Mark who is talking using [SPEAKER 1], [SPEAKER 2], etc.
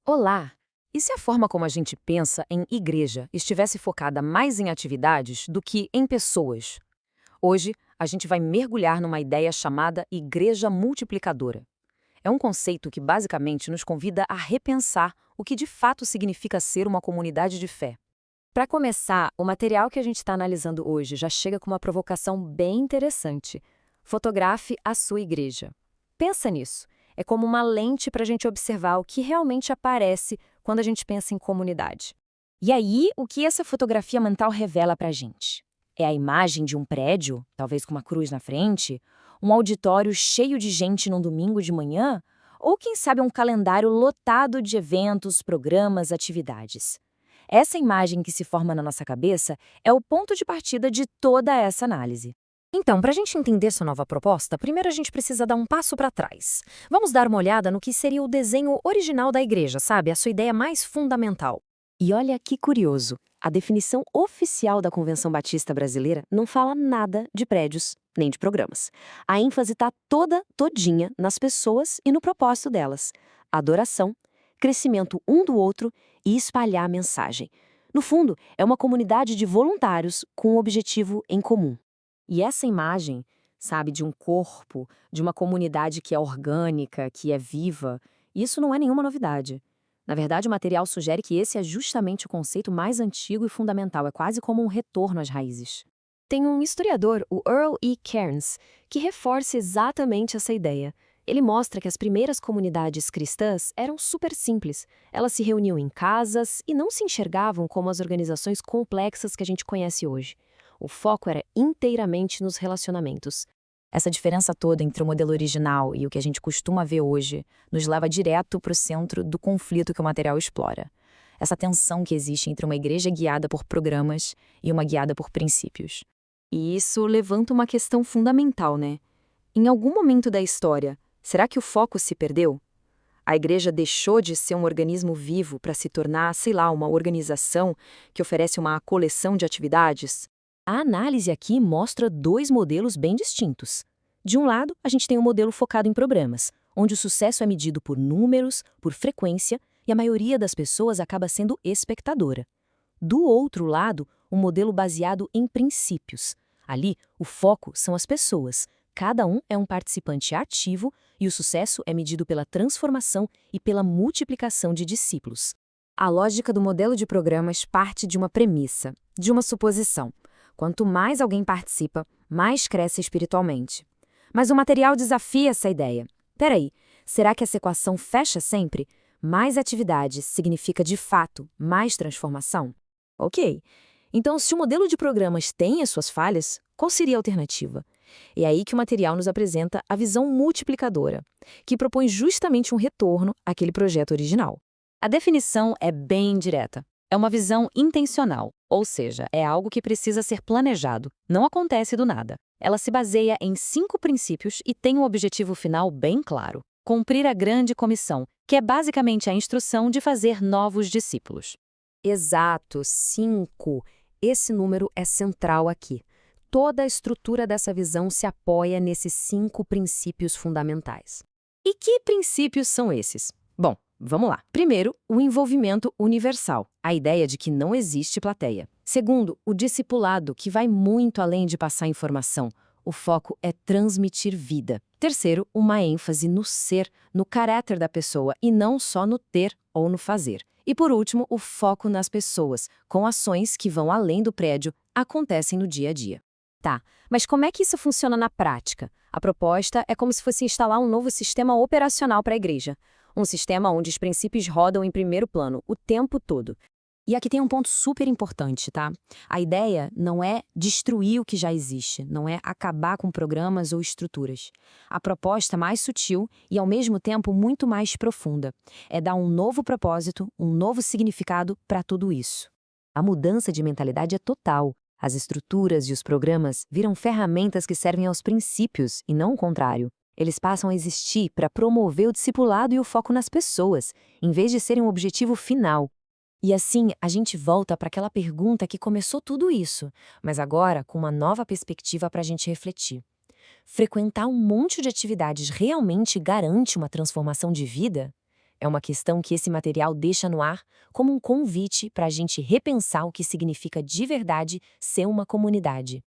[SPEAKER 1] Olá! E se a forma como a gente pensa em igreja estivesse focada mais em atividades do que em pessoas? Hoje, a gente vai mergulhar numa ideia chamada igreja multiplicadora. É um conceito que basicamente nos convida a repensar o que de fato significa ser uma comunidade de fé. Para começar, o material que a gente está analisando hoje já chega com uma provocação bem interessante. Fotografe a sua igreja. Pensa nisso. É como uma lente para a gente observar o que realmente aparece quando a gente pensa em comunidade. E aí, o que essa fotografia mental revela para a gente? É a imagem de um prédio, talvez com uma cruz na frente, um auditório cheio de gente num domingo de manhã, ou quem sabe um calendário lotado de eventos, programas, atividades. Essa imagem que se forma na nossa cabeça é o ponto de partida de toda essa análise. Então, para a gente entender sua nova proposta, primeiro a gente precisa dar um passo para trás. Vamos dar uma olhada no que seria o desenho original da igreja, sabe? A sua ideia mais fundamental. E olha que curioso, a definição oficial da Convenção Batista Brasileira não fala nada de prédios, nem de programas. A ênfase está todinha nas pessoas e no propósito delas. Adoração, crescimento um do outro e espalhar a mensagem. No fundo, é uma comunidade de voluntários com um objetivo em comum. E essa imagem, sabe, de um corpo, de uma comunidade que é orgânica, que é viva, isso não é nenhuma novidade. Na verdade, o material sugere que esse é justamente o conceito mais antigo e fundamental, é quase como um retorno às raízes. Tem um historiador, o Earl E. Cairns, que reforça exatamente essa ideia. Ele mostra que as primeiras comunidades cristãs eram super simples. Elas se reuniam em casas e não se enxergavam como as organizações complexas que a gente conhece hoje. O foco era inteiramente nos relacionamentos. Essa diferença toda entre o modelo original e o que a gente costuma ver hoje nos leva direto para o centro do conflito que o material explora. Essa tensão que existe entre uma igreja guiada por programas e uma guiada por princípios. E isso levanta uma questão fundamental, né? Em algum momento da história, será que o foco se perdeu? A igreja deixou de ser um organismo vivo para se tornar, sei lá, uma organização que oferece uma coleção de atividades? A análise aqui mostra dois modelos bem distintos. De um lado, a gente tem um modelo focado em programas, onde o sucesso é medido por números, por frequência, e a maioria das pessoas acaba sendo espectadora. Do outro lado, um modelo baseado em princípios. Ali, o foco são as pessoas. Cada um é um participante ativo e o sucesso é medido pela transformação e pela multiplicação de discípulos. A lógica do modelo de programas parte de uma premissa, de uma suposição. Quanto mais alguém participa, mais cresce espiritualmente. Mas o material desafia essa ideia. Peraí, será que essa equação fecha sempre? Mais atividade significa, de fato, mais transformação? Ok. Então, se o modelo de programas tem as suas falhas, qual seria a alternativa? É aí que o material nos apresenta a visão multiplicadora, que propõe justamente um retorno àquele projeto original. A definição é bem direta. É uma visão intencional, ou seja, é algo que precisa ser planejado, não acontece do nada. Ela se baseia em 5 princípios e tem um objetivo final bem claro: cumprir a grande comissão, que é basicamente a instrução de fazer novos discípulos. Exato, 5. Esse número é central aqui. Toda a estrutura dessa visão se apoia nesses 5 princípios fundamentais. E que princípios são esses? Bom, vamos lá. Primeiro, o envolvimento universal, a ideia de que não existe plateia. Segundo, o discipulado, que vai muito além de passar informação. O foco é transmitir vida. Terceiro, uma ênfase no ser, no caráter da pessoa e não só no ter ou no fazer. E por último, o foco nas pessoas, com ações que vão além do prédio, acontecem no dia a dia. Tá, mas como é que isso funciona na prática? A proposta é como se fosse instalar um novo sistema operacional para a igreja. Um sistema onde os princípios rodam em primeiro plano, o tempo todo. E aqui tem um ponto super importante, tá? A ideia não é destruir o que já existe, não é acabar com programas ou estruturas. A proposta é mais sutil e, ao mesmo tempo, muito mais profunda. É dar um novo propósito, um novo significado para tudo isso. A mudança de mentalidade é total. As estruturas e os programas viram ferramentas que servem aos princípios e não o contrário. Eles passam a existir para promover o discipulado e o foco nas pessoas, em vez de serem um objetivo final. E assim, a gente volta para aquela pergunta que começou tudo isso, mas agora com uma nova perspectiva para a gente refletir. Frequentar um monte de atividades realmente garante uma transformação de vida?
[SPEAKER 2] É uma questão que esse material deixa no ar como um convite para a gente repensar o que significa de verdade ser uma comunidade.